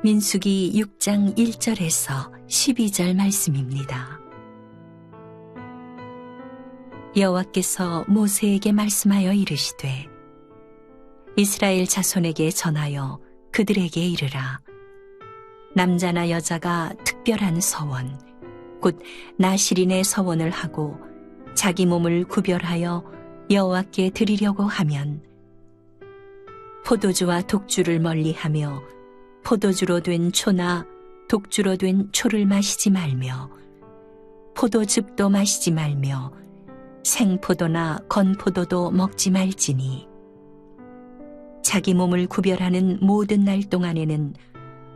민수기 6장 1절에서 12절 말씀입니다. 여호와께서 모세에게 말씀하여 이르시되 이스라엘 자손에게 전하여 그들에게 이르라. 남자나 여자가 특별한 서원 곧 나실인의 서원을 하고 자기 몸을 구별하여 여호와께 드리려고 하면 포도주와 독주를 멀리하며 포도주로 된 초나 독주로 된 초를 마시지 말며 포도즙도 마시지 말며 생포도나 건포도도 먹지 말지니 자기 몸을 구별하는 모든 날 동안에는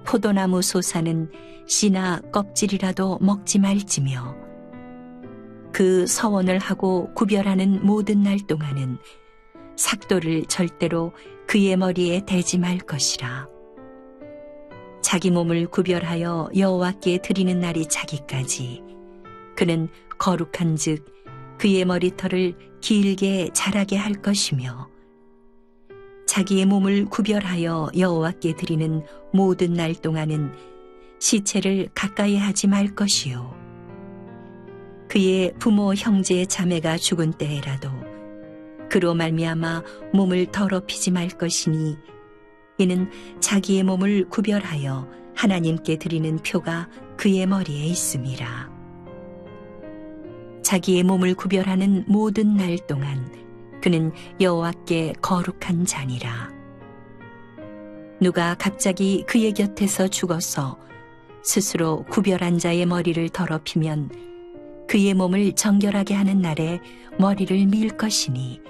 포도나무 솟아는 씨나 껍질이라도 먹지 말지며 그 서원을 하고 구별하는 모든 날 동안은 삭도를 절대로 그의 머리에 대지 말 것이라. 자기 몸을 구별하여 여호와께 드리는 날이 차기까지 그는 거룩한즉 그의 머리털을 길게 자라게 할 것이며 자기의 몸을 구별하여 여호와께 드리는 모든 날 동안은 시체를 가까이 하지 말 것이요 그의 부모 형제 자매가 죽은 때에라도 그로 말미암아 몸을 더럽히지 말 것이니 이는 자기의 몸을 구별하여 하나님께 드리는 표가 그의 머리에 있음이라. 자기의 몸을 구별하는 모든 날 동안 그는 여호와께 거룩한 자니라. 누가 갑자기 그의 곁에서 죽어서 스스로 구별한 자의 머리를 더럽히면 그의 몸을 정결하게 하는 날에 머리를 밀 것이니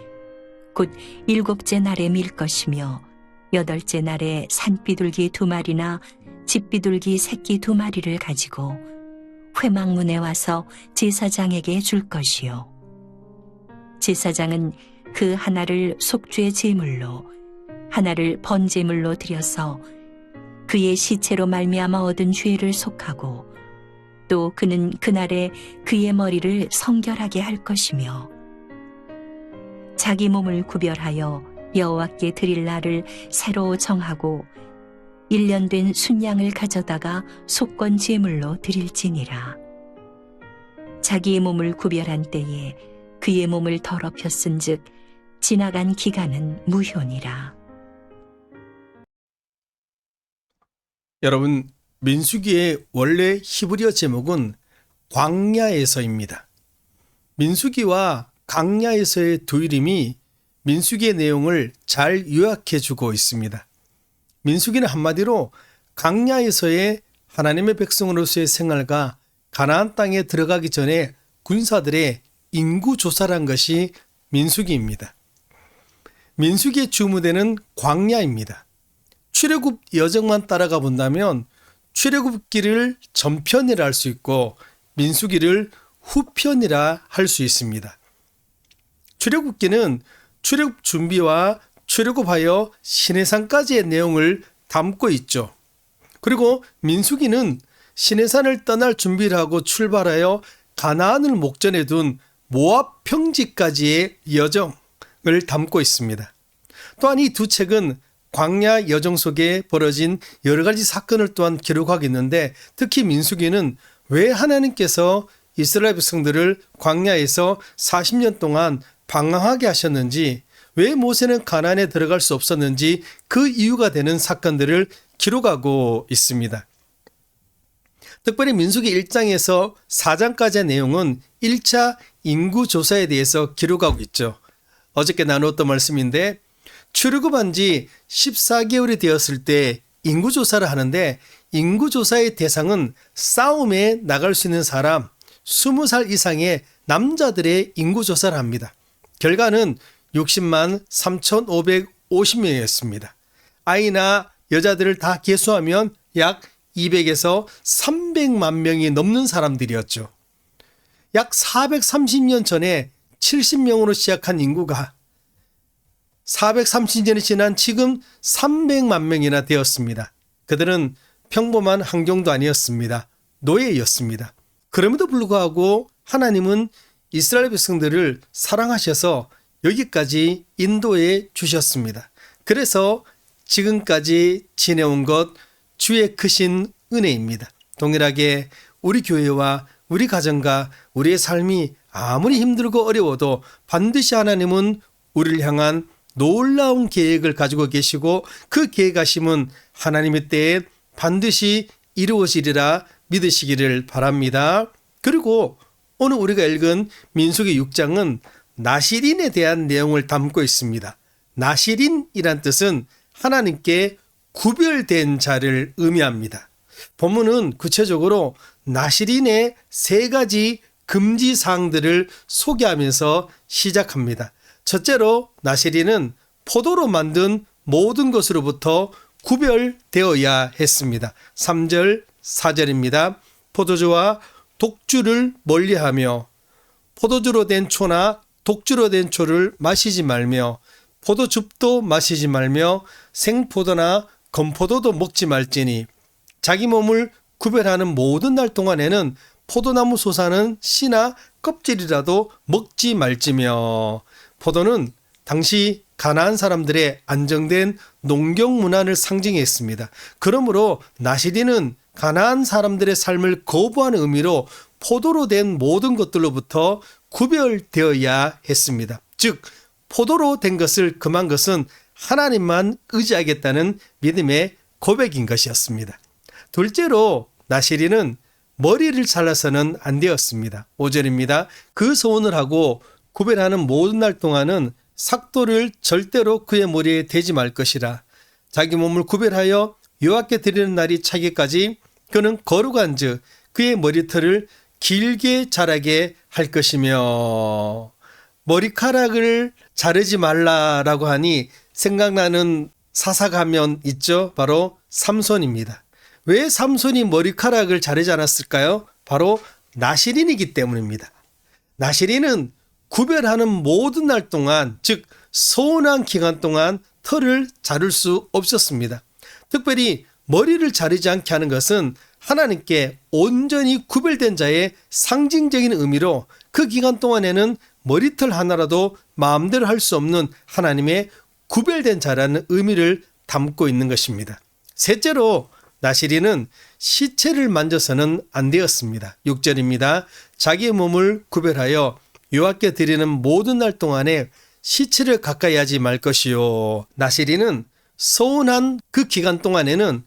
곧 7째 날에 밀 것이며 8째 날에 산비둘기 2마리나 집비둘기 새끼 2마리를 가지고 회막문에 와서 제사장에게 줄 것이요 제사장은 그 하나를 속죄 제물로 하나를 번제물로 드려서 그의 시체로 말미암아 얻은 죄를 속하고 또 그는 그날에 그의 머리를 성결하게 할 것이며 자기 몸을 구별하여 여호와께 드릴 날을 새로 정하고 1년 된 순양을 가져다가 속건 제물로 드릴지니라. 자기의 몸을 구별한 때에 그의 몸을 더럽혔은즉 지나간 기간은 무효니라. 여러분, 민수기의 원래 히브리어 제목은 광야에서입니다. 민수기와 광야에서의 두 이름이 민수기의 내용을 잘 요약해 주고 있습니다. 민수기는 한마디로 광야에서의 하나님의 백성으로서의 생활과 가나안 땅에 들어가기 전에 군사들의 인구 조사란 것이 민수기입니다. 민수기의 주무대는 광야입니다. 출애굽 여정만 따라가 본다면 출애굽기를 전편이라 할 수 있고 민수기를 후편이라 할 수 있습니다. 출애굽기는 출애굽 준비와 출애굽하여 시내산까지의 내용을 담고 있죠. 그리고 민수기는 시내산을 떠날 준비를 하고 출발하여 가나안을 목전에 둔 모압 평지까지의 여정을 담고 있습니다. 또한 이 두 책은 광야 여정 속에 벌어진 여러 가지 사건을 또한 기록하고 있는데 특히 민수기는 왜 하나님께서 이스라엘 백성들을 광야에서 40년 동안 방황하게 하셨는지, 왜 모세는 가나안에 들어갈 수 없었는지 그 이유가 되는 사건들을 기록하고 있습니다. 특별히 민수기 1장에서 4장까지의 내용은 1차 인구조사에 대해서 기록하고 있죠. 어저께 나누었던 말씀인데 출애굽한 지 14개월이 되었을 때 인구조사를 하는데 인구조사의 대상은 싸움에 나갈 수 있는 사람 20살 이상의 남자들의 인구조사를 합니다. 결과는 60만 3,550명이었습니다. 아이나 여자들을 다 계수하면 약 200에서 300만 명이 넘는 사람들이었죠. 약 430년 전에 70명으로 시작한 인구가 430년이 지난 지금 300만 명이나 되었습니다. 그들은 평범한 환경도 아니었습니다. 노예였습니다. 그럼에도 불구하고 하나님은 이스라엘 백성들을 사랑하셔서 여기까지 인도해 주셨습니다. 그래서 지금까지 지내온 것 주의 크신 은혜입니다. 동일하게 우리 교회와 우리 가정과 우리의 삶이 아무리 힘들고 어려워도 반드시 하나님은 우리를 향한 놀라운 계획을 가지고 계시고 그 계획하심은 하나님의 때에 반드시 이루어지리라 믿으시기를 바랍니다. 그리고 오늘 우리가 읽은 민수기 6장은 나실인에 대한 내용을 담고 있습니다. 나실인이란 뜻은 하나님께 구별된 자를 의미합니다. 본문은 구체적으로 나실인의 3가지 금지 사항들을 소개하면서 시작합니다. 첫째로 나시린은 포도로 만든 모든 것으로부터 구별되어야 했습니다. 3절 4절입니다. 포도주와 독주를 멀리하며 포도주로 된 초나 독주로 된 초를 마시지 말며 포도즙도 마시지 말며 생포도나 건포도도 먹지 말지니 자기 몸을 구별하는 모든 날 동안에는 포도나무 솟아는 씨나 껍질이라도 먹지 말지며. 포도는 당시 가나안 사람들의 안정된 농경 문화를 상징했습니다. 그러므로 나시린은 가나안 사람들의 삶을 거부하는 의미로 포도로 된 모든 것들로부터 구별되어야 했습니다. 즉 포도로 된 것을 금한 것은 하나님만 의지하겠다는 믿음의 고백인 것이었습니다. 둘째로 나시린은 머리를 잘라서는 안 되었습니다. 5절입니다. 그 소원을 하고 구별하는 모든 날 동안은 삭도를 절대로 그의 머리에 대지 말 것이라. 자기 몸을 구별하여 여호와께 드리는 날이 차기까지 그는 거룩한즉 그의 머리털을 길게 자라게 할 것이며. 머리카락을 자르지 말라라고 하니 생각나는 사사가면 있죠. 바로 삼손입니다. 왜 삼손이 머리카락을 자르지 않았을까요? 바로 나시린이기 때문입니다. 나시린은 구별하는 모든 날 동안, 즉 서운한 기간 동안 털을 자를 수 없었습니다. 특별히 머리를 자르지 않게 하는 것은 하나님께 온전히 구별된 자의 상징적인 의미로 그 기간 동안에는 머리털 하나라도 마음대로 할 수 없는 하나님의 구별된 자라는 의미를 담고 있는 것입니다. 셋째로 나시린은 시체를 만져서는 안 되었습니다. 6절입니다. 자기의 몸을 구별하여 여호와께 드리는 모든 날 동안에 시체를 가까이 하지 말 것이요. 나시린은 서운한 그 기간 동안에는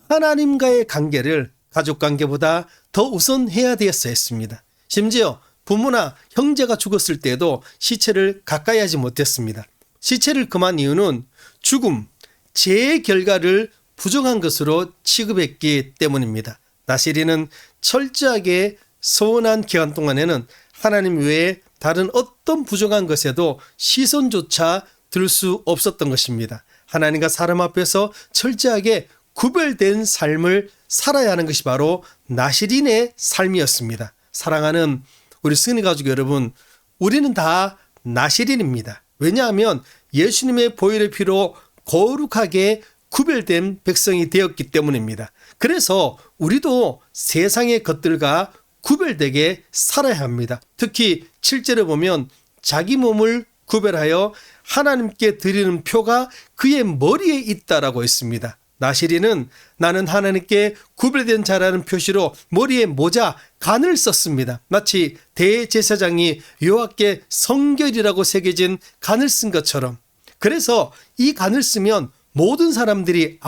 하나님과의 관계를 가족관계보다 더 우선해야 되었어야 했습니다. 심지어 부모나 형제가 죽었을 때도 시체를 가까이 하지 못했습니다. 시체를 금한 이유는 죽음, 죄의 결과를 부정한 것으로 취급했기 때문입니다. 나시린은 철저하게 서운한 기간 동안에는 하나님 외에 다른 어떤 부정한 것에도 시선조차 들 수 없었던 것입니다. 하나님과 사람 앞에서 철저하게 구별된 삶을 살아야 하는 것이 바로 나시린의 삶이었습니다. 사랑하는 우리 승리 가족 여러분, 우리는 다 나시린입니다. 왜냐하면 예수님의 보혈의 피로 거룩하게 구별된 백성이 되었기 때문입니다. 그래서 우리도 세상의 것들과 구별되게 살아야 합니다. 특히 7절에 보면 자기 몸을 구별하여 하나님께 드리는 표가 그의 머리에 있다라고 했습니다. 나시린은 나는 하나님께 구별된 자라는 표시로 머리에 모자, 간을 썼습니다. 마치 대제사장이 여호와께 성결이라고 새겨진 간을 쓴 것처럼. 그래서 이 간을 쓰면 모든 사람들이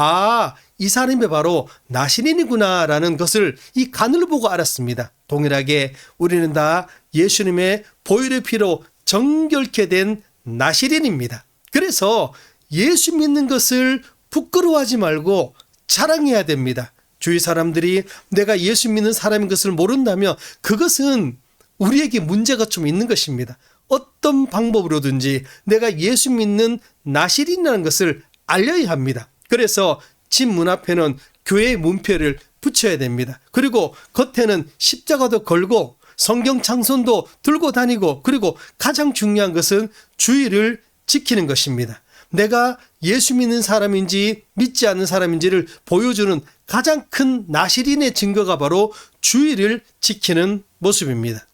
이 사람이 바로 나시린이구나 라는 것을 이 간을 보고 알았습니다. 동일하게 우리는 다 예수님의 보혈의 피로 정결케 된 나시린입니다. 그래서 예수 믿는 것을 부끄러워하지 말고 자랑해야 됩니다. 주위 사람들이 내가 예수 믿는 사람인 것을 모른다면 그것은 우리에게 문제가 좀 있는 것입니다. 어떤 방법으로든지 내가 예수 믿는 나시린이라는 것을 알려야 합니다. 그래서 집 문 앞에는 교회의 문표를 붙여야 됩니다. 그리고 겉에는 십자가도 걸고 성경 창선도 들고 다니고, 그리고 가장 중요한 것은 주의를 지키는 것입니다. 내가 예수 믿는 사람인지 믿지 않는 사람인지를 보여주는 가장 큰 나시린의 증거가 바로 주의를 지키는 모습입니다.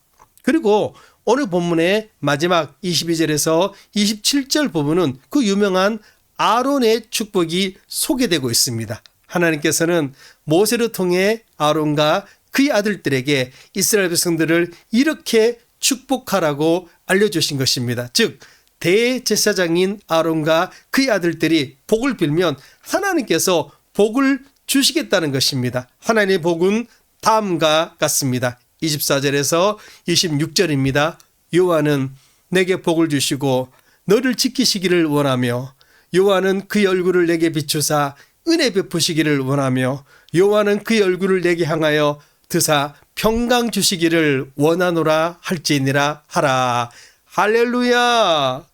그리고 오늘 본문의 마지막 22절에서 27절 부분은 그 유명한 아론의 축복이 소개되고 있습니다. 하나님께서는 모세를 통해 아론과 그의 아들들에게 이스라엘 백성들을 이렇게 축복하라고 알려주신 것입니다. 즉 대제사장인 아론과 그의 아들들이 복을 빌면 하나님께서 복을 주시겠다는 것입니다. 하나님의 복은 다음과 같습니다. 24절에서 26절입니다. 여호와는 내게 복을 주시고 너를 지키시기를 원하며 여호와는 그의 얼굴을 내게 비추사 은혜 베푸시기를 원하며 여호와는 그의 얼굴을 내게 향하여 드사 평강 주시기를 원하노라 할지니라 하라. 할렐루야.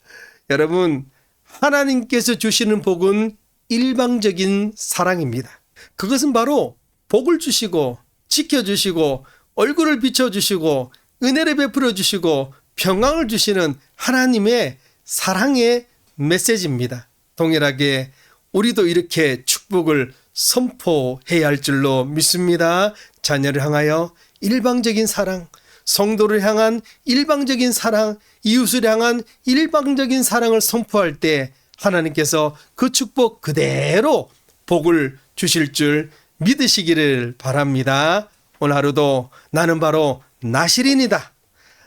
여러분, 하나님께서 주시는 복은 일방적인 사랑입니다. 그것은 바로 복을 주시고 지켜주시고 얼굴을 비춰주시고 은혜를 베풀어 주시고 평강을 주시는 하나님의 사랑의 메시지입니다. 동일하게 우리도 이렇게 축복을 선포해야 할 줄로 믿습니다. 자녀를 향하여 일방적인 사랑, 성도를 향한 일방적인 사랑, 이웃을 향한 일방적인 사랑을 선포할 때 하나님께서 그 축복 그대로 복을 주실 줄 믿으시기를 바랍니다. 오늘 하루도 나는 바로 나시린이다,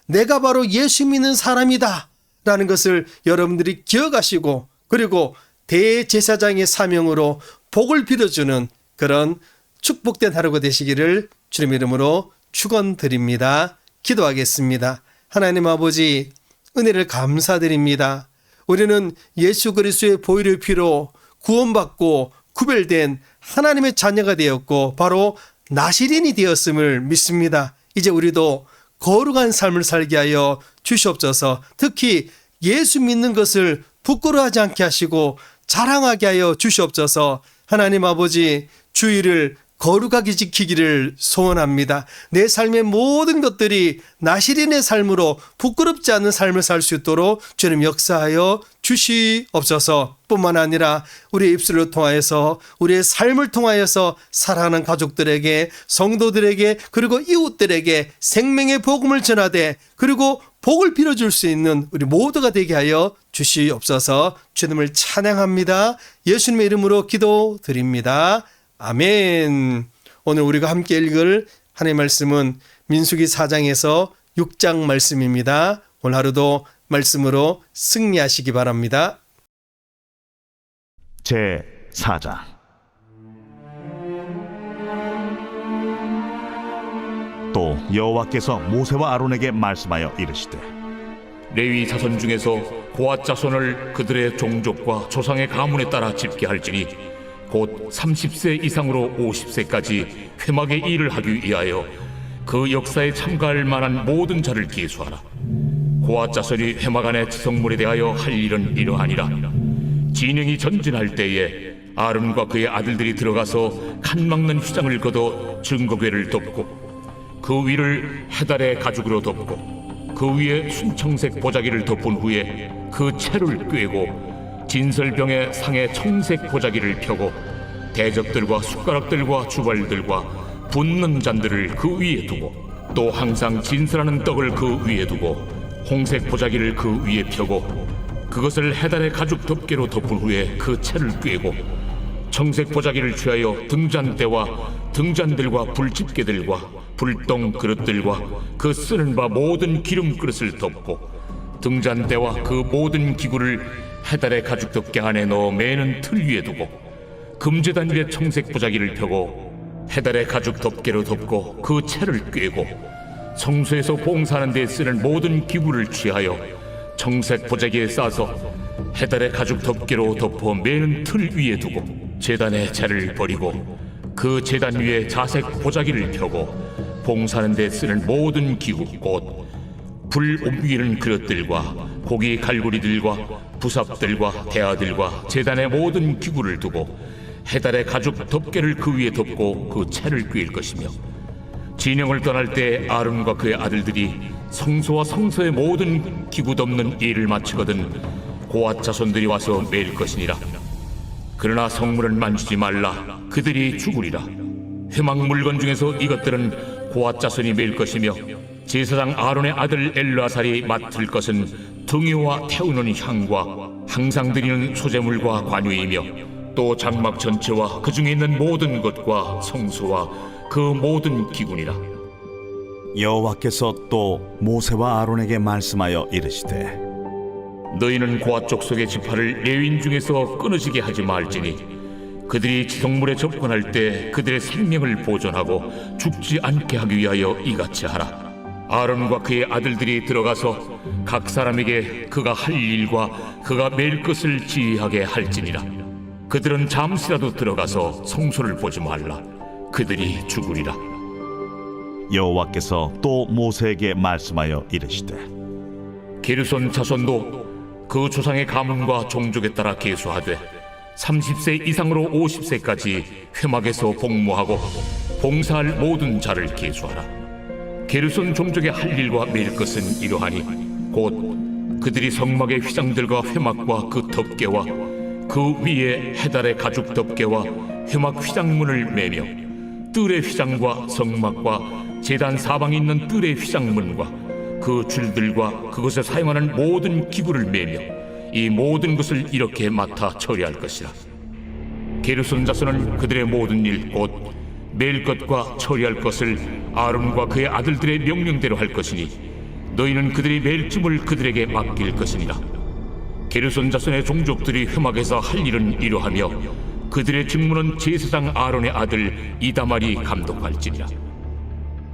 내가 바로 예수 믿는 사람이다 라는 것을 여러분들이 기억하시고, 그리고 대제사장의 사명으로 복을 빌어주는 그런 축복된 하루가 되시기를 주님 이름으로 축원드립니다. 기도하겠습니다. 하나님 아버지, 은혜를 감사드립니다. 우리는 예수 그리스도의 보혈의 피로 구원받고 구별된 하나님의 자녀가 되었고 바로 나시린이 되었음을 믿습니다. 이제 우리도 거룩한 삶을 살게 하여 주시옵소서. 특히 예수 믿는 것을 부끄러워하지 않게 하시고 자랑하게 하여 주시옵소서. 하나님 아버지, 주의를 거룩하게 지키기를 소원합니다. 내 삶의 모든 것들이 나시린의 삶으로 부끄럽지 않은 삶을 살 수 있도록 주님 역사하여 주시옵소서. 뿐만 아니라 우리의 입술을 통하여서, 우리의 삶을 통하여서 사랑하는 가족들에게, 성도들에게, 그리고 이웃들에게 생명의 복음을 전하되, 그리고 복을 빌어줄 수 있는 우리 모두가 되게 하여 주시옵소서. 주님을 찬양합니다. 예수님의 이름으로 기도드립니다. 아멘. 오늘 우리가 함께 읽을 하나님의 말씀은 민수기 4장에서 6장 말씀입니다. 오늘 하루도 말씀으로 승리하시기 바랍니다. 제 4장. 또 여호와께서 모세와 아론에게 말씀하여 이르시되, 레위 자손 중에서 고앗 자손을 그들의 종족과 조상의 가문에 따라 집계할지니 곧 30세 이상으로 50세까지 회막의 일을 하기 위하여 그 역사에 참가할 만한 모든 자를 계수하라. 고앗 자손이 회막 안의 지성물에 대하여 할 일은 이러하니라. 진영이 전진할 때에 아론과 그의 아들들이 들어가서 칸 막는 휘장을 걷어 증거궤를 덮고 그 위를 해달의 가죽으로 덮고 그 위에 순청색 보자기를 덮은 후에 그 채를 꿰고 진설병의 상에 청색 보자기를 펴고 대접들과 숟가락들과 주발들과 붓는 잔들을 그 위에 두고 또 항상 진설하는 떡을 그 위에 두고 홍색 보자기를 그 위에 펴고 그것을 해달의 가죽 덮개로 덮은 후에 그 채를 꿰고 청색 보자기를 취하여 등잔대와 등잔들과 불집게들과 불똥 그릇들과 그 쓰는 바 모든 기름 그릇을 덮고 등잔대와 그 모든 기구를 해달의 가죽 덮개 안에 넣어 매는 틀 위에 두고 금제단 위에 청색 보자기를 펴고 해달의 가죽 덮개로 덮고 그 채를 꿰고 성소에서 봉사하는 데 쓰는 모든 기구를 취하여 청색 보자기에 싸서 해달의 가죽 덮개로 덮어 매는 틀 위에 두고 제단의 채를 버리고 그 제단 위에 자색 보자기를 펴고 봉사하는 데 쓰는 모든 기구 곧 불 옮기는 그릇들과 고기 갈고리들과 부삽들과 대야들과 제단의 모든 기구를 두고 해달의 가죽 덮개를 그 위에 덮고 그 채를 꿰일 것이며 진영을 떠날 때 아론과 그의 아들들이 성소와 성소의 모든 기구 덮는 일을 마치거든 고앗 자손들이 와서 매일 것이니라. 그러나 성물은 만지지 말라. 그들이 죽으리라. 회막 물건 중에서 이것들은 고앗 자손이 매일 것이며 제사장 아론의 아들 엘르아살이 맡을 것은 등유와 태우는 향과 항상 드리는 소제물과 관유이며 또 장막 전체와 그 중에 있는 모든 것과 성소와 그 모든 기구니라. 여호와께서 또 모세와 아론에게 말씀하여 이르시되, 너희는 고앗 족속의 지파를 레위인 중에서 끊어지게 하지 말지니 그들이 지성물에 접근할 때 그들의 생명을 보존하고 죽지 않게 하기 위하여 이같이 하라. 아론과 그의 아들들이 들어가서 각 사람에게 그가 할 일과 그가 맬 것을 지휘하게 할지니라. 그들은 잠시라도 들어가서 성소를 보지 말라. 그들이 죽으리라. 여호와께서 또 모세에게 말씀하여 이르시되 게르손 자손도 그 조상의 가문과 종족에 따라 계수하되 30세 이상으로 50세까지 회막에서 복무하고 봉사할 모든 자를 계수하라. 게르손 종족의 할 일과 매일 것은 이러하니 곧 그들이 성막의 휘장들과 회막과 그 덮개와 그 위에 해달의 가죽 덮개와 회막 휘장문을 매며 뜰의 휘장과 성막과 제단 사방에 있는 뜰의 휘장문과 그 줄들과 그것에 사용하는 모든 기구를 매며 이 모든 것을 이렇게 맡아 처리할 것이라. 게르손 자손은 그들의 모든 일 곧 매일 것과 처리할 것을 아론과 그의 아들들의 명령대로 할 것이니 너희는 그들의 매일쯤을 그들에게 맡길 것이니라. 게르손 자손의 종족들이 회막에서 할 일은 이러하며 그들의 직무는 제사장 아론의 아들 이다말이 감독할지니라.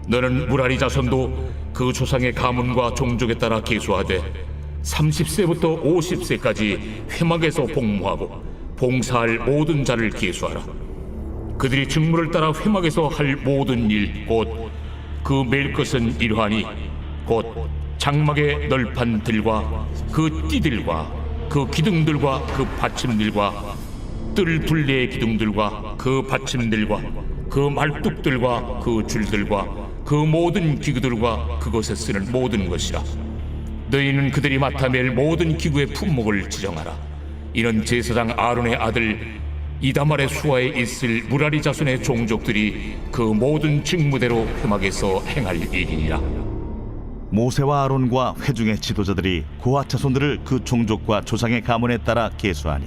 너는 무라리 자손도 그 조상의 가문과 종족에 따라 계수하되 30세부터 50세까지 회막에서 복무하고 봉사할 모든 자를 계수하라. 그들이 직무를 따라 회막에서 할 모든 일 곧 그 매일 것은 이러하니 곧 장막의 널판들과 그 띠들과 그 기둥들과 그 받침들과 뜰 둘레의 기둥들과 그 받침들과 그 말뚝들과 그 줄들과 그 모든 기구들과 그것에 쓰는 모든 것이라. 너희는 그들이 맡아 맬 모든 기구의 품목을 지정하라. 이는 제사장 아론의 아들 이다말의 수하에 있을 무라리 자손의 종족들이 그 모든 직무대로 회막에서 행할 일이니라. 모세와 아론과 회중의 지도자들이 고핫 자손들을 그 종족과 조상의 가문에 따라 계수하니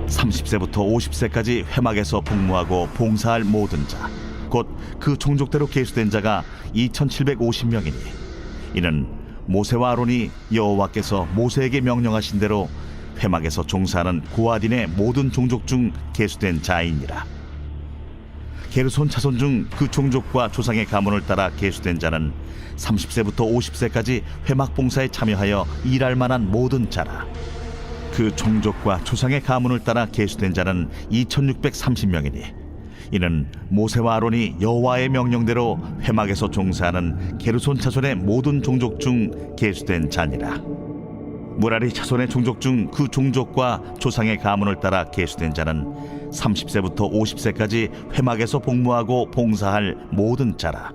30세부터 50세까지 회막에서 복무하고 봉사할 모든 자 곧 그 종족대로 계수된 자가 2750명이니 이는 모세와 아론이 여호와께서 모세에게 명령하신 대로 회막에서 종사하는 고핫인의 모든 종족 중 계수된 자이니라. 게르손 자손 중 그 종족과 조상의 가문을 따라 계수된 자는 30세부터 50세까지 회막 봉사에 참여하여 일할 만한 모든 자라. 그 종족과 조상의 가문을 따라 계수된 자는 2630명이니 이는 모세와 아론이 여호와의 명령대로 회막에서 종사하는 게르손 자손의 모든 종족 중 계수된 자니라. 무라리 자손의 종족 중 그 종족과 조상의 가문을 따라 계수된 자는 30세부터 50세까지 회막에서 복무하고 봉사할 모든 자라.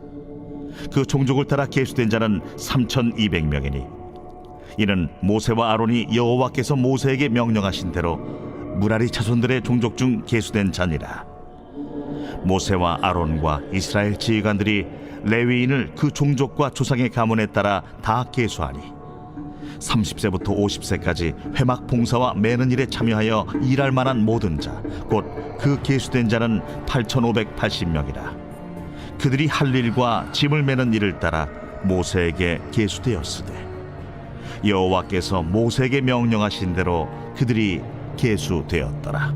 그 종족을 따라 계수된 자는 3200명이니 이는 모세와 아론이 여호와께서 모세에게 명령하신 대로 무라리 자손들의 종족 중 계수된 자니라. 모세와 아론과 이스라엘 지휘관들이 레위인을 그 종족과 조상의 가문에 따라 다 계수하니 30세부터 50세까지 회막 봉사와 매는 일에 참여하여 일할 만한 모든 자 곧 그 계수된 자는 8580명이라. 그들이 할 일과 짐을 매는 일을 따라 모세에게 계수되었으되 여호와께서 모세에게 명령하신 대로 그들이 계수되었더라.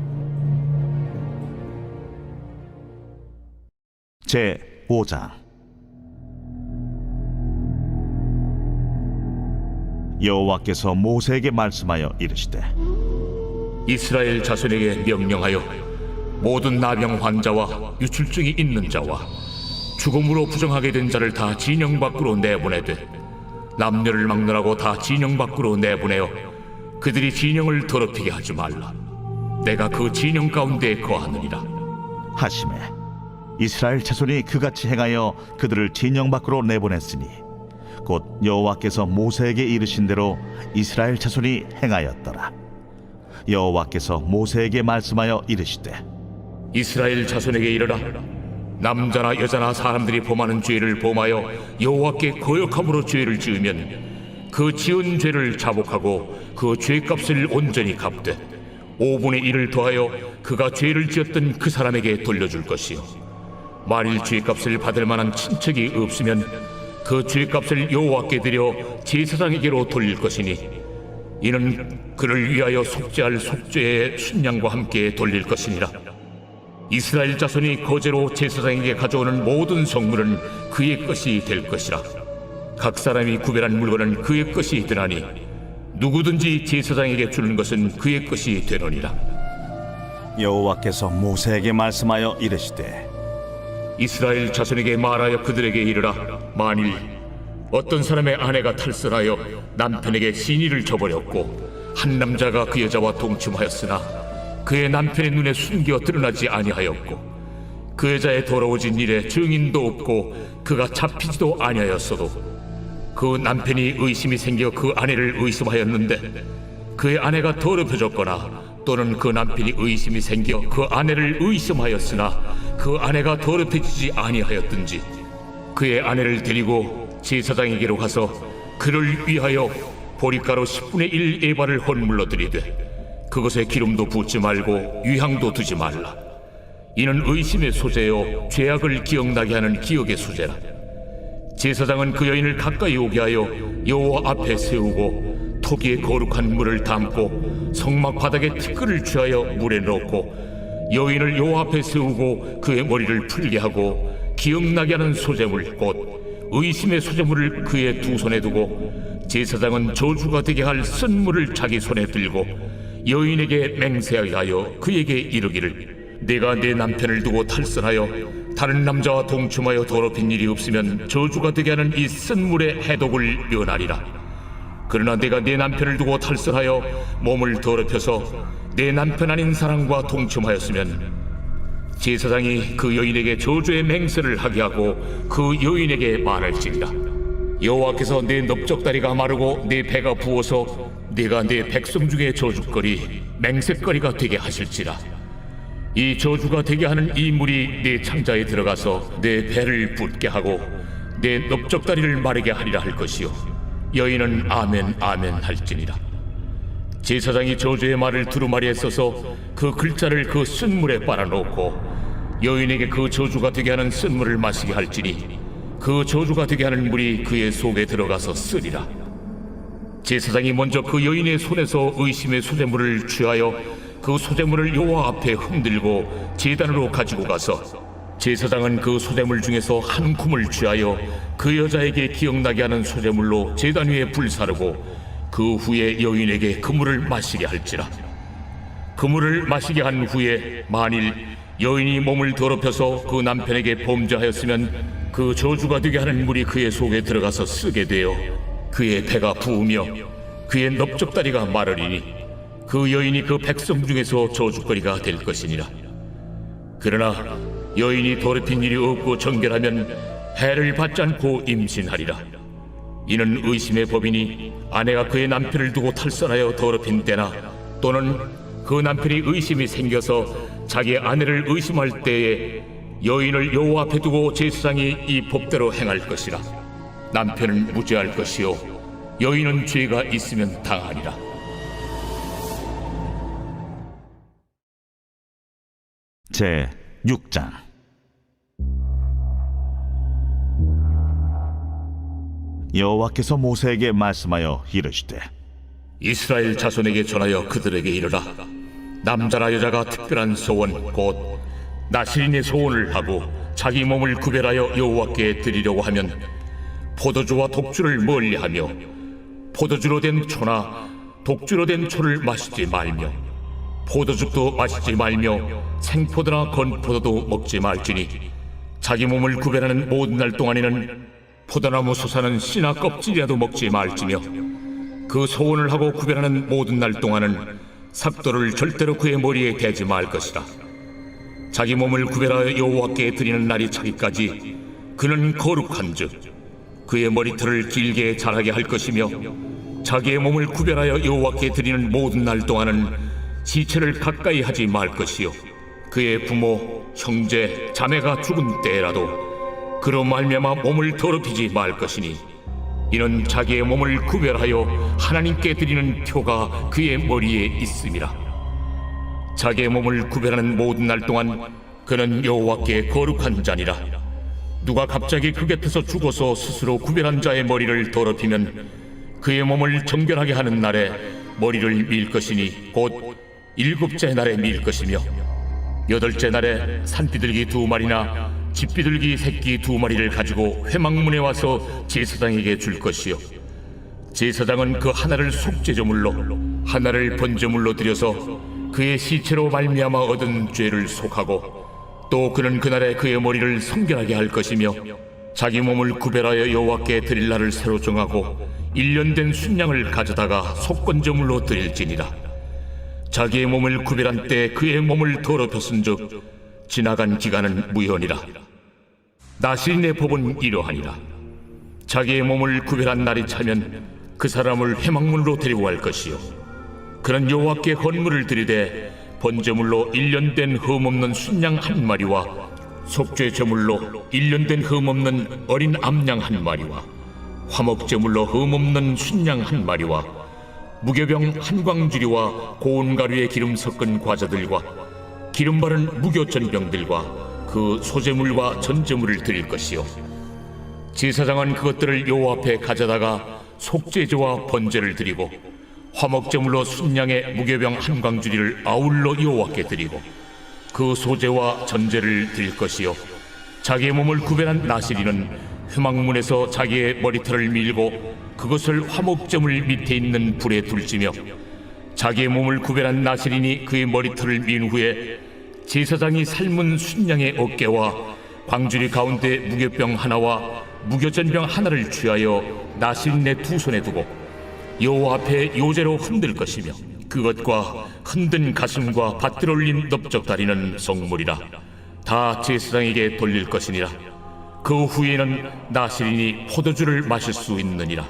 제 5장. 여호와께서 모세에게 말씀하여 이르시되 이스라엘 자손에게 명령하여 모든 나병 환자와 유출증이 있는 자와 죽음으로 부정하게 된 자를 다 진영 밖으로 내보내되 남녀를 막론하고 다 진영 밖으로 내보내어 그들이 진영을 더럽히게 하지 말라. 내가 그 진영 가운데 거하느니라 하시매 이스라엘 자손이 그같이 행하여 그들을 진영 밖으로 내보냈으니 곧 여호와께서 모세에게 이르신 대로 이스라엘 자손이 행하였더라. 여호와께서 모세에게 말씀하여 이르시되 이스라엘 자손에게 이르라. 남자나 여자나 사람들이 범하는 죄를 범하여 여호와께 거역함으로 죄를 지으면 그 지은 죄를 자복하고 그 죄값을 온전히 갚되 5분의 1을 더하여 그가 죄를 지었던 그 사람에게 돌려줄 것이요 만일 죄값을 받을 만한 친척이 없으면 그 죄값을 여호와께 드려 제사장에게로 돌릴 것이니 이는 그를 위하여 속죄할 속죄의 순양과 함께 돌릴 것이니라. 이스라엘 자손이 거제로 제사장에게 가져오는 모든 성물은 그의 것이 될 것이라. 각 사람이 구별한 물건은 그의 것이 되나니 누구든지 제사장에게 주는 것은 그의 것이 되느니라. 여호와께서 모세에게 말씀하여 이르시되 이스라엘 자손에게 말하여 그들에게 이르라. 만일 어떤 사람의 아내가 탈선하여 남편에게 시니를 저버렸고 한 남자가 그 여자와 동침하였으나 그의 남편의 눈에 숨겨 드러나지 아니하였고 그 여자의 더러워진 일에 증인도 없고 그가 잡히지도 아니하였어도 그 남편이 의심이 생겨 그 아내를 의심하였는데 그의 아내가 더럽혀졌거나 또는 그 남편이 의심이 생겨 그 아내를 의심하였으나 그 아내가 더럽혀지지 아니하였든지 그의 아내를 데리고 제사장에게로 가서 그를 위하여 보리가루 10분의 1 에바를 헌물로 드리되 그것에 기름도 붓지 말고 유향도 두지 말라. 이는 의심의 소재요 죄악을 기억나게 하는 기억의 소재라. 제사장은 그 여인을 가까이 오게 하여 여호와 앞에 세우고 토기에 거룩한 물을 담고 성막 바닥에 티끌을 취하여 물에 넣고 여인을 여호와 앞에 세우고 그의 머리를 풀게 하고 기억나게 하는 소재물 곧 의심의 소재물을 그의 두 손에 두고 제사장은 저주가 되게 할 쓴물을 자기 손에 들고 여인에게 맹세하게 하여 그에게 이르기를 내가 내 남편을 두고 탈선하여 다른 남자와 동침하여 더럽힌 일이 없으면 저주가 되게 하는 이 쓴물의 해독을 면하리라. 그러나 내가 내 남편을 두고 탈선하여 몸을 더럽혀서 내 남편 아닌 사람과 동침하였으면 제사장이 그 여인에게 저주의 맹세를 하게 하고 그 여인에게 말할지니라. 여호와께서 내 넓적다리가 마르고 내 배가 부어서 내가 내 백성 중에 저주거리 맹세거리가 되게 하실지라. 이 저주가 되게 하는 이 물이 내 창자에 들어가서 내 배를 붓게 하고 내 넓적다리를 마르게 하리라 할 것이요 여인은 아멘 아멘 할지니라. 제사장이 저주의 말을 두루마리에 써서 그 글자를 그 쓴물에 빨아놓고 여인에게 그 저주가 되게 하는 쓴물을 마시게 할지니 그 저주가 되게 하는 물이 그의 속에 들어가서 쓰리라. 제사장이 먼저 그 여인의 손에서 의심의 소재물을 취하여 그 소재물을 여호와 앞에 흔들고 제단으로 가지고 가서 제사장은 그 소재물 중에서 한 쿰을 취하여 그 여자에게 기억나게 하는 소재물로 제단 위에 불사르고 그 후에 여인에게 그 물을 마시게 할지라. 그 물을 마시게 한 후에 만일 여인이 몸을 더럽혀서 그 남편에게 범죄하였으면 그 저주가 되게 하는 물이 그의 속에 들어가서 쓰게 되어 그의 배가 부으며 그의 넓적다리가 마르리니 그 여인이 그 백성 중에서 저주거리가 될 것이니라. 그러나 여인이 더럽힌 일이 없고 정결하면 해를 받지 않고 임신하리라. 이는 의심의 법이니 아내가 그의 남편을 두고 탈선하여 더럽힌 때나 또는 그 남편이 의심이 생겨서 자기 아내를 의심할 때에 여인을 여호와 앞에 두고 제사장이 이 법대로 행할 것이라. 남편은 무죄할 것이요 여인은 죄가 있으면 당하리라. 제 6장. 여호와께서 모세에게 말씀하여 이르시되 이스라엘 자손에게 전하여 그들에게 이르라. 남자나 여자가 특별한 소원 곧 나실인의 소원을 하고 자기 몸을 구별하여 여호와께 드리려고 하면 포도주와 독주를 멀리하며 포도주로 된 초나 독주로 된 초를 마시지 말며 포도즙도 마시지 말며 생포도나 건포도도 먹지 말지니 자기 몸을 구별하는 모든 날 동안에는 포도나무 솟아는 씨나 껍질이라도 먹지 말지며 그 소원을 하고 구별하는 모든 날 동안은 삭도를 절대로 그의 머리에 대지 말 것이다. 자기 몸을 구별하여 여호와께 드리는 날이 차기까지 그는 거룩한즉 그의 머리털을 길게 자라게 할 것이며 자기의 몸을 구별하여 여호와께 드리는 모든 날 동안은 시체를 가까이 하지 말 것이요 그의 부모, 형제, 자매가 죽은 때라도 그로 말미암아 몸을 더럽히지 말 것이니 이는 자기의 몸을 구별하여 하나님께 드리는 표가 그의 머리에 있음이라. 자기의 몸을 구별하는 모든 날 동안 그는 여호와께 거룩한 자니라. 누가 갑자기 그 곁에서 죽어서 스스로 구별한 자의 머리를 더럽히면 그의 몸을 정결하게 하는 날에 머리를 밀 것이니 곧 7째 날에 밀 것이며 8째 날에 산비둘기 2마리나 집비둘기 새끼 2마리를 가지고 회막문에 와서 제사장에게 줄 것이요 제사장은 그 하나를 속죄제물로 하나를 번제물로 드려서 그의 시체로 말미암아 얻은 죄를 속하고 또 그는 그날에 그의 머리를 성결하게 할 것이며 자기 몸을 구별하여 여호와께 드릴 날을 새로 정하고 1년 된 순양을 가져다가 속건제물로 드릴지니라. 자기의 몸을 구별한 때 그의 몸을 더럽혔은즉 지나간 기간은 무효니라. 나실인의 법은 이러하니라. 자기의 몸을 구별한 날이 차면 그 사람을 회막문으로 데리고 갈 것이요 그는 여호와께 헌물을 드리되 번제물로 1년 된 흠없는 순양 한 마리와 속죄 제물로 1년 된 흠없는 어린 암양 한 마리와 화목제물로 흠없는 순양 한 마리와 무교병 한 광주리와 고운 가루에 기름 섞은 과자들과 기름 바른 무교전병들과 그 소제물과 전제물을 드릴 것이요 제사장은 그것들을 여호와 앞에 가져다가 속죄제와 번제를 드리고 화목제물로 순양의 무교병 한 광주리를 아울러 여호와께 드리고 그 소제와 전제를 드릴 것이요 자기의 몸을 구별한 나시리는 회막문에서 자기의 머리털을 밀고 그것을 화목제물 밑에 있는 불에 둘지며 자기의 몸을 구별한 나시린이 그의 머리털을 민 후에 제사장이 삶은 순양의 어깨와 광주리 가운데 무교병 하나와 무교전병 하나를 취하여 나시린의 두 손에 두고 여호와 앞에 요제로 흔들 것이며 그것과 흔든 가슴과 받들어 올린 넓적다리는 성물이라. 다 제사장에게 돌릴 것이니라. 그 후에는 나시린이 포도주를 마실 수 있느니라.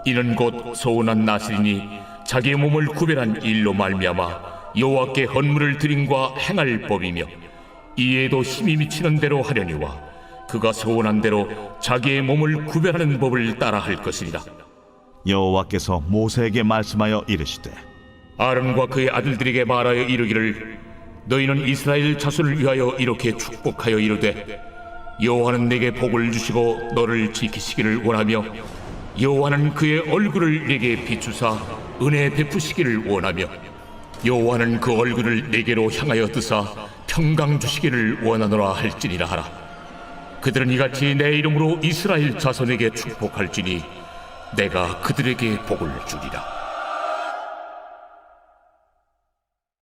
이는 곧 서운한 나시린이 자기의 몸을 구별한 일로 말미암아 여호와께 헌물을 드림과 행할 법이며 이에도 힘이 미치는 대로 하려니와 그가 서운한 대로 자기의 몸을 구별하는 법을 따라 할 것이니라. 여호와께서 모세에게 말씀하여 이르시되 아론과 그의 아들들에게 말하여 이르기를 너희는 이스라엘 자손을 위하여 이렇게 축복하여 이르되 여호와는 내게 복을 주시고 너를 지키시기를 원하며 여호와는 그의 얼굴을 내게 비추사 은혜 베푸시기를 원하며 여호와는 그 얼굴을 내게로 향하여 드사 평강 주시기를 원하노라 할지니라 하라. 그들은 이같이 내 이름으로 이스라엘 자손에게 축복할지니 내가 그들에게 복을 주리라.